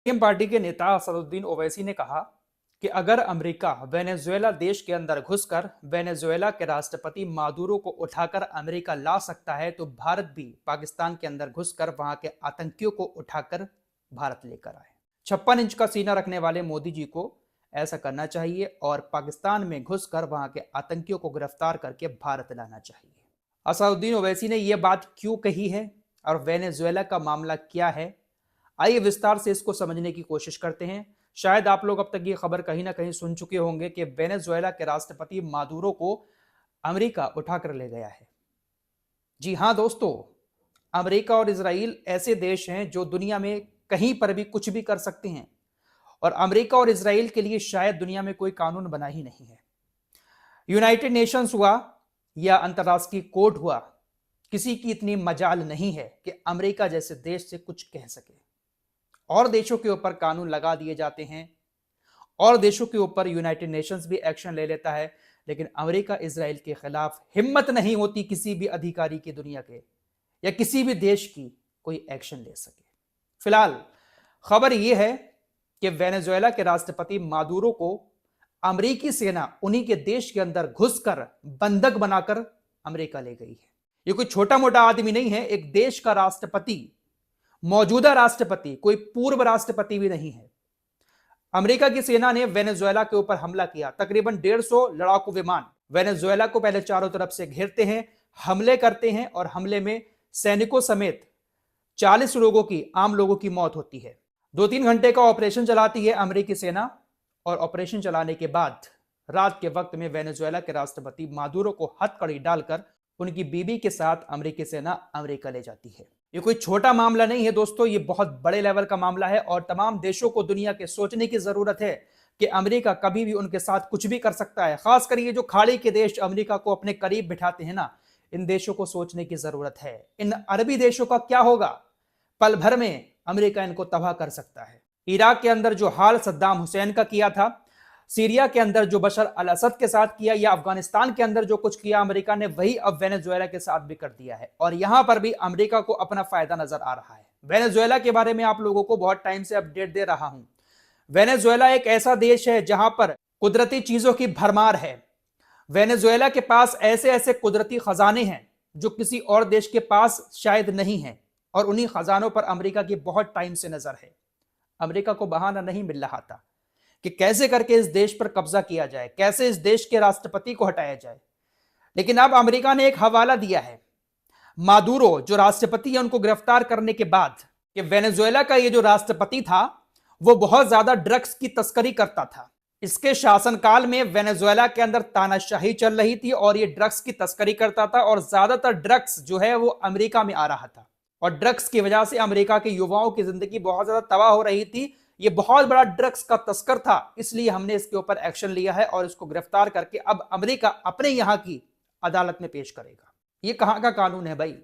PM party के नेता असदुद्दीन ओवैसी ने कहा कि अगर अमेरिका वेनेजुएला देश के अंदर घुसकर वेनेजुएला के राष्ट्रपति मादुरो को उठाकर अमेरिका ला सकता है तो भारत भी पाकिस्तान के अंदर घुसकर वहां के आतंकियों को उठाकर भारत लेकर आए। 56 इंच का सीना रखने वाले मोदी जी को ऐसा करना चाहिए और पाकिस्तान में घुसकर वहां के आतंकियों को गिरफ्तार करके भारत लाना चाहिए। असदुद्दीन ओवैसी ने यह बात क्यों कही है और वेनेजुएला का मामला क्या है, आइए विस्तार से इसको समझने की कोशिश करते हैं। शायद आप लोग अब तक ये खबर कहीं ना कहीं सुन चुके होंगे कि वेनेजुएला के राष्ट्रपति मादुरो को अमेरिका उठाकर ले गया है। जी हां दोस्तों, अमेरिका और इजराइल ऐसे देश हैं जो दुनिया में कहीं पर भी कुछ भी कर सकते हैं और अमेरिका और इजराइल के लिए शायद दुनिया में कोई कानून बना ही नहीं है। यूनाइटेड नेशंस हुआ या अंतर्राष्ट्रीय कोर्ट हुआ, किसी की इतनी मजाल नहीं है कि अमेरिका जैसे देश से कुछ कह सके। और देशों के ऊपर कानून लगा दिए जाते हैं और देशों के ऊपर यूनाइटेड नेशंस भी एक्शन ले लेता है, लेकिन अमेरिका इजराइल के खिलाफ हिम्मत नहीं होती किसी भी अधिकारी की दुनिया के या किसी भी देश की कोई एक्शन ले सके। फिलहाल खबर यह है कि वेनेजुएला के राष्ट्रपति मादुरो को अमेरिकी सेना उन्हीं के देश के अंदर घुसकर बंधक बनाकर अमेरिका ले गई है। ये कोई छोटा मोटा आदमी नहीं है, एक देश का राष्ट्रपति, मौजूदा राष्ट्रपति, कोई पूर्व राष्ट्रपति भी नहीं है। अमेरिका की सेना ने वेनेजुएला के ऊपर हमला किया। तकरीबन 150 लड़ाकू विमान वेनेजुएला को पहले चारों तरफ से घेरते हैं, हमले करते हैं और हमले में सैनिकों समेत 40 लोगों की, आम लोगों की मौत होती है। 2-3 घंटे का ऑपरेशन चलाती है अमेरिकी सेना और ऑपरेशन चलाने के बाद रात के वक्त में वेनेजुएला के राष्ट्रपति मादुरो को हथकड़ी डालकर उनकी बीबी के साथ अमेरिकी सेना अमेरिका ले जाती है। ये कोई छोटा मामला नहीं है दोस्तों, ये बहुत बड़े लेवल का मामला है और तमाम देशों को दुनिया के सोचने की जरूरत है कि अमेरिका कभी भी उनके साथ कुछ भी कर सकता है। खासकर ये जो खाड़ी के देश अमेरिका को अपने करीब बिठाते हैं ना, इन देशों को सोचने की जरूरत है। इन अरबी देशों का क्या होगा? पल भर में अमेरिका इनको तबाह कर सकता है। इराक के अंदर जो हाल सद्दाम हुसैन का किया था, सीरिया के अंदर जो बशर अल असद के साथ किया, या अफगानिस्तान के अंदर जो कुछ किया अमेरिका ने, वही अब वेनेजुएला के साथ भी कर दिया है और यहां पर भी अमेरिका को अपना फायदा नजर आ रहा है। वेनेजुएला के बारे में आप लोगों को बहुत टाइम से अपडेट दे रहा हूं। वेनेजुएला एक ऐसा देश है जहां पर कुदरती चीजों की भरमार है। वेनेजुएला के पास ऐसे ऐसे कुदरती खजाने हैं जो किसी और देश के पास शायद नहीं है और उन्हीं खजानों पर अमेरिका की बहुत टाइम से नजर है। अमेरिका को बहाना नहीं मिल रहा था कि कैसे करके इस देश पर कब्जा किया जाए, कैसे इस देश के राष्ट्रपति को हटाया जाए, लेकिन अब अमेरिका ने एक हवाला दिया है। मादुरो जो राष्ट्रपति है उनको गिरफ्तार करने के बाद कि वेनेजुएला का ये जो राष्ट्रपति था वो बहुत ज्यादा ड्रग्स की तस्करी करता था। इसके शासनकाल में वेनेजुएला के अंदर तानाशाही चल रही थी और ये ड्रग्स की तस्करी करता था और ज्यादातर ड्रग्स जो है वो अमेरिका में आ रहा था और ड्रग्स की वजह से अमेरिका के युवाओं की जिंदगी बहुत ज्यादा तबाह हो रही थी। ये बहुत बड़ा ड्रग्स का तस्कर था, इसलिए हमने इसके ऊपर एक्शन लिया है और इसको गिरफ्तार करके अब अमेरिका अपने यहां की अदालत में पेश करेगा। ये कहां का कानून है भाई?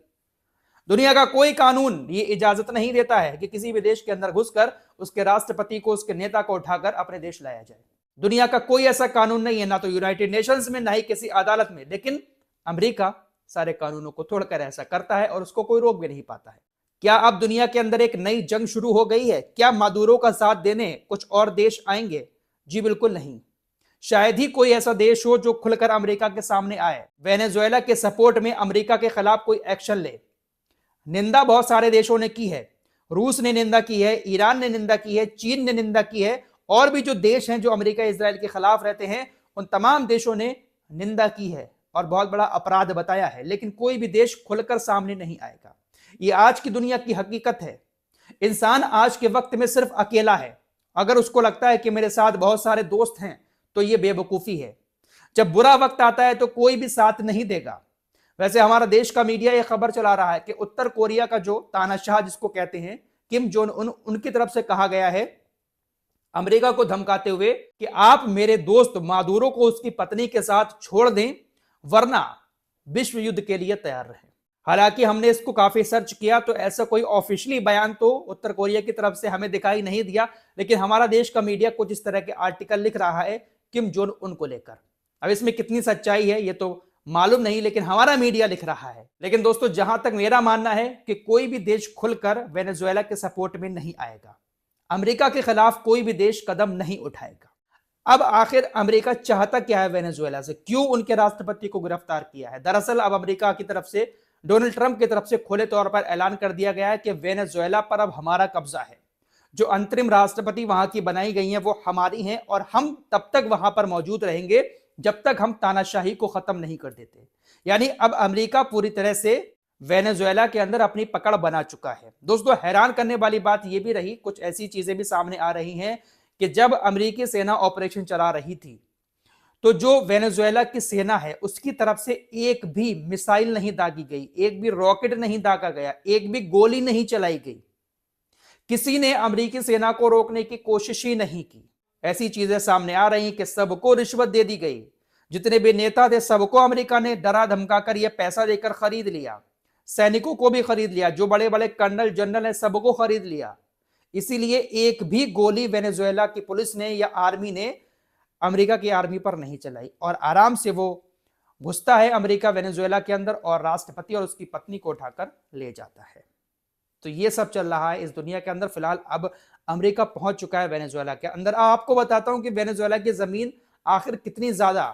दुनिया का कोई कानून ये इजाजत नहीं देता है कि किसी भी देश के अंदर घुसकर उसके राष्ट्रपति को, उसके नेता को उठाकर अपने देश लाया जाए। दुनिया का कोई ऐसा कानून नहीं है, ना तो यूनाइटेड नेशंस में, ना ही किसी अदालत में। लेकिन अमेरिका सारे कानूनों को तोड़कर ऐसा करता है और उसको कोई रोक भी नहीं पाता है। क्या अब दुनिया के अंदर एक नई जंग शुरू हो गई है? क्या मादुरो का साथ देने कुछ और देश आएंगे? जी बिल्कुल नहीं। शायद ही कोई ऐसा देश हो जो खुलकर अमेरिका के सामने आए, वेनेजुएला के सपोर्ट में अमेरिका के खिलाफ कोई एक्शन ले। निंदा बहुत सारे देशों ने की है। रूस ने निंदा की है, ईरान ने निंदा की है, चीन ने निंदा की है और भी जो देश हैं जो अमेरिका इजराइल के खिलाफ रहते हैं उन तमाम देशों ने निंदा की है और बहुत बड़ा अपराध बताया है, लेकिन कोई भी देश खुलकर सामने नहीं आएगा। ये आज की दुनिया की हकीकत है। इंसान आज के वक्त में सिर्फ अकेला है। अगर उसको लगता है कि मेरे साथ बहुत सारे दोस्त हैं तो ये बेवकूफी है। जब बुरा वक्त आता है तो कोई भी साथ नहीं देगा। वैसे हमारा देश का मीडिया ये खबर चला रहा है कि उत्तर कोरिया का जो तानाशाह जिसको कहते हैं किम जोंग उन, उनकी तरफ से कहा गया है अमेरिका को धमकाते हुए कि आप मेरे दोस्त मादुरो को उसकी पत्नी के साथ छोड़ दें वरना विश्व युद्ध के लिए तैयार रहें। हालांकि हमने इसको काफी सर्च किया तो ऐसा कोई ऑफिशियली बयान तो उत्तर कोरिया की तरफ से हमें दिखाई नहीं दिया, लेकिन हमारा देश का मीडिया कुछ इस तरह के आर्टिकल लिख रहा है किम जोंग उन को लेकर। अब इसमें कितनी सच्चाई है ये तो मालूम नहीं, लेकिन हमारा मीडिया लिख रहा है। लेकिन दोस्तों, जहां तक मेरा मानना है कि कोई भी देश खुलकर वेनेजुएला के सपोर्ट में नहीं आएगा। अमेरिका के खिलाफ कोई भी देश कदम नहीं उठाएगा। अब आखिर अमेरिका चाहता क्या है वेनेजुएला से? क्यों उनके राष्ट्रपति को गिरफ्तार किया है? दरअसल अब अमेरिका की तरफ से, डोनाल्ड ट्रंप की तरफ से खुले तौर पर ऐलान कर दिया गया है कि वेनेजुएला पर अब हमारा कब्जा है। जो अंतरिम राष्ट्रपति वहां की बनाई गई हैं वो हमारी हैं और हम तब तक वहां पर मौजूद रहेंगे जब तक हम तानाशाही को खत्म नहीं कर देते। यानी अब अमेरिका पूरी तरह से वेनेजुएला के अंदर अपनी पकड़ बना चुका है। दोस्तों, हैरान करने वाली बात यह भी रही, कुछ ऐसी चीजें भी सामने आ रही हैं कि जब अमेरिकी सेना ऑपरेशन चला रही थी तो जो वेनेजुएला की सेना है उसकी तरफ से एक भी मिसाइल नहीं दागी गई, एक भी रॉकेट नहीं दागा गया, एक भी गोली नहीं चलाई गई। किसी ने अमेरिकी सेना को रोकने की कोशिश ही नहीं की। ऐसी चीजें सामने आ रही कि सबको रिश्वत दे दी गई, जितने भी नेता थे सबको अमेरिका ने डरा धमकाकर यह पैसा देकर खरीद लिया, सैनिकों को भी खरीद लिया, जो बड़े बड़े कर्नल जनरल हैं सबको खरीद लिया। इसीलिए एक भी गोली वेनेजुएला की पुलिस ने या आर्मी ने अमेरिका की आर्मी पर नहीं चलाई और आराम से वो घुसता है अमेरिका वेनेजुएला के अंदर और राष्ट्रपति और उसकी पत्नी को उठाकर ले जाता है। तो ये सब चल रहा है इस दुनिया के अंदर। फिलहाल अब अमेरिका पहुंच चुका है वेनेजुएला के अंदर। आपको बताता हूं कि वेनेजुएला की जमीन आखिर कितनी ज्यादा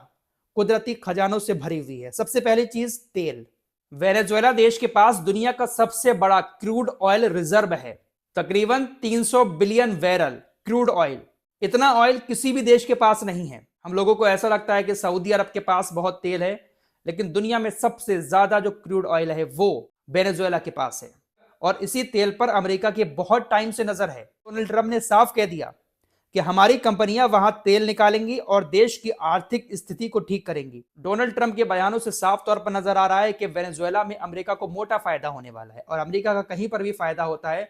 कुदरती खजानों से भरी हुई है। सबसे पहली चीज तेल। वेनेजुएला देश के पास दुनिया का सबसे बड़ा क्रूड ऑयल रिजर्व है, तकरीबन 300 बिलियन बैरल क्रूड ऑयल। इतना ऑयल किसी भी देश के पास नहीं है। हम लोगों को ऐसा लगता है कि सऊदी अरब के पास बहुत तेल है, लेकिन दुनिया में सबसे ज्यादा जो क्रूड ऑयल है वो वेनेजुएला के पास है और इसी तेल पर अमेरिका की बहुत टाइम से नजर है। डोनाल्ड ट्रंप ने साफ कह दिया कि हमारी कंपनियां वहां तेल निकालेंगी और देश की आर्थिक स्थिति को ठीक करेंगी। डोनाल्ड ट्रंप के बयानों से साफ तौर पर नजर आ रहा है कि वेनेजुएला में अमेरिका को मोटा फायदा होने वाला है और अमेरिका का कहीं पर भी फायदा होता है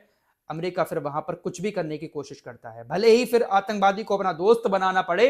अमेरिका फिर वहां पर कुछ भी करने की कोशिश करता है, भले ही फिर आतंकवादी को अपना दोस्त बनाना पड़े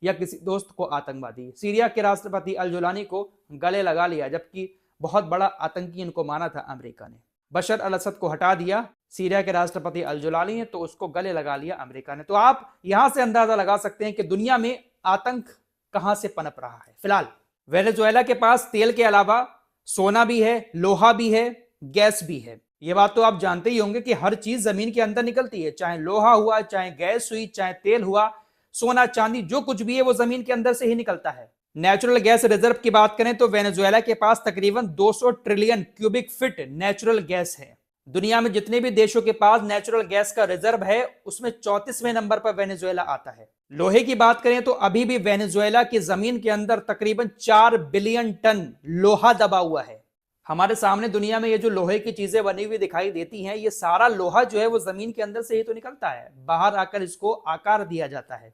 या किसी दोस्त को आतंकवादी। सीरिया के राष्ट्रपति अल जुलानी को गले लगा लिया, जबकि बहुत बड़ा आतंकी इनको माना था अमेरिका ने। बशर अल असद को हटा दिया सीरिया के राष्ट्रपति अल जुलानी ने, तो उसको गले लगा लिया अमेरिका ने। तो आप यहां से अंदाजा लगा सकते हैं कि दुनिया में आतंक कहां से पनप रहा है। फिलहाल वेनेजुएला के पास तेल के अलावा सोना भी है, लोहा भी है, गैस भी है। ये बात तो आप जानते ही होंगे कि हर चीज जमीन के अंदर निकलती है, चाहे लोहा हुआ, चाहे गैस हुई, चाहे तेल हुआ, सोना चांदी जो कुछ भी है वो जमीन के अंदर से ही निकलता है। नेचुरल गैस रिजर्व की बात करें तो वेनेजुएला के पास तकरीबन 200 trillion cubic feet natural gas है। दुनिया में जितने भी देशों के पास नेचुरल गैस का रिजर्व है उसमें 34वें नंबर पर वेनेजुएला आता है। लोहे की बात करें तो अभी भी वेनेजुएला की जमीन के अंदर तकरीबन 4 बिलियन टन लोहा दबा हुआ है। हमारे सामने दुनिया में ये जो लोहे की चीजें बनी हुई दिखाई देती हैं, ये सारा लोहा जो है वो जमीन के अंदर से ही तो निकलता है, बाहर आकर इसको आकार दिया जाता है।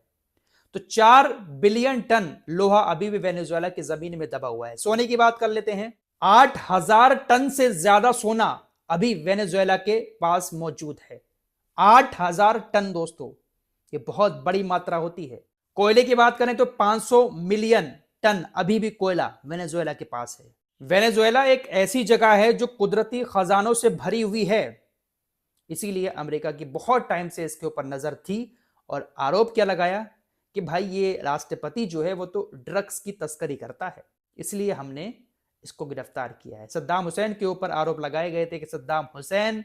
तो 4 बिलियन टन लोहा अभी भी वेनेजुएला की जमीन में दबा हुआ है। सोने की बात कर लेते हैं, 8000 टन से ज्यादा सोना अभी वेनेजुएला के पास मौजूद है। 8000 टन दोस्तों, ये बहुत बड़ी मात्रा होती है। कोयले की बात करें तो 500 मिलियन टन अभी भी कोयला वेनेजुएला के पास है। वेनेजुएला एक ऐसी जगह है जो कुदरती खजानों से भरी हुई है, इसीलिए अमेरिका की बहुत टाइम से इसके ऊपर नजर थी और आरोप क्या लगाया कि भाई ये राष्ट्रपति जो है वो तो ड्रग्स की तस्करी करता है, इसलिए हमने इसको गिरफ्तार किया है। सद्दाम हुसैन के ऊपर आरोप लगाए गए थे कि सद्दाम हुसैन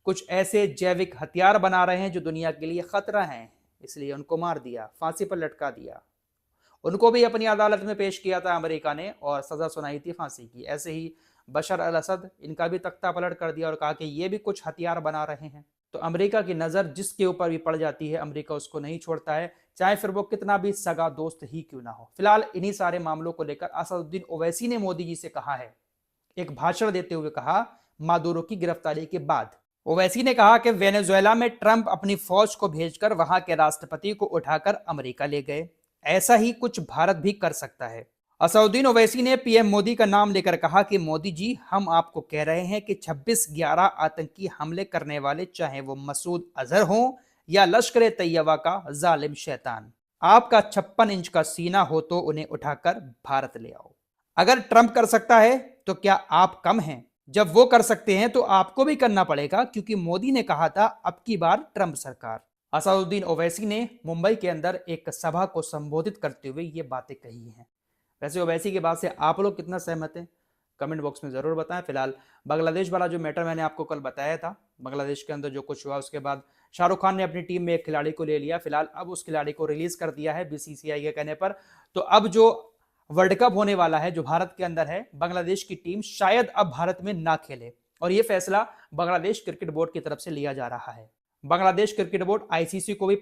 कुछ ऐसे जैविक हथियार बना रहे हैं जो दुनिया के लिए खतरा हैं, इसलिए उनको मार दिया, फांसी पर लटका दिया। उनको भी अपनी अदालत में पेश किया था अमेरिका ने और सजा सुनाई थी फांसी की। ऐसे ही बशर अल असद, इनका भी तख्ता पलट कर दिया और कहा कि ये भी कुछ हथियार बना रहे हैं। तो अमेरिका की नज़र जिसके ऊपर भी पड़ जाती है अमेरिका उसको नहीं छोड़ता है, चाहे फिर वो कितना भी सगा दोस्त ही क्यों ना हो। फिलहाल इन्हीं सारे मामलों को लेकर असदुद्दीन ओवैसी ने मोदी जी से कहा है, एक भाषण देते हुए कहा मादुरो की गिरफ्तारी के बाद। ओवैसी ने कहा कि वेनेजुएला में ट्रंप अपनी फौज को भेजकर वहां के राष्ट्रपति को उठाकर अमेरिका ले गए, ऐसा ही कुछ भारत भी कर सकता है। असदुद्दीन ओवैसी ने पीएम मोदी का नाम लेकर कहा कि मोदी जी, हम आपको कह रहे हैं कि 26/11 आतंकी हमले करने वाले, चाहे वो मसूद अजहर हों या लश्कर तैयबा का जालिम शैतान, आपका 56 इंच का सीना हो तो उन्हें उठाकर भारत ले आओ। अगर ट्रंप कर सकता है तो क्या आप कम हैं? जब वो कर सकते हैं तो आपको भी करना पड़ेगा, क्योंकि मोदी ने कहा था अब की बार ट्रंप सरकार। असदुद्दीन ओवैसी ने मुंबई के अंदर एक सभा को संबोधित करते हुए ये बातें कही हैं। वैसे ओवैसी की बात से आप लोग कितना सहमत हैं कमेंट बॉक्स में जरूर बताएं। फिलहाल बांग्लादेश वाला जो मैटर मैंने आपको कल बताया था, बांग्लादेश के अंदर जो कुछ हुआ, उसके बाद शाहरुख खान ने अपनी टीम में एक खिलाड़ी को ले लिया। फिलहाल अब उस खिलाड़ी को रिलीज कर दिया है बीसीसीआई के कहने पर। तो अब जो वर्ल्ड कप होने वाला है जो भारत के अंदर है, बांग्लादेश की टीम शायद अब भारत में ना खेले, और यह फैसला बांग्लादेश क्रिकेट बोर्ड की तरफ से लिया जा रहा है। बांग्लादेश क्रिकेट बोर्ड आईसीसी को भी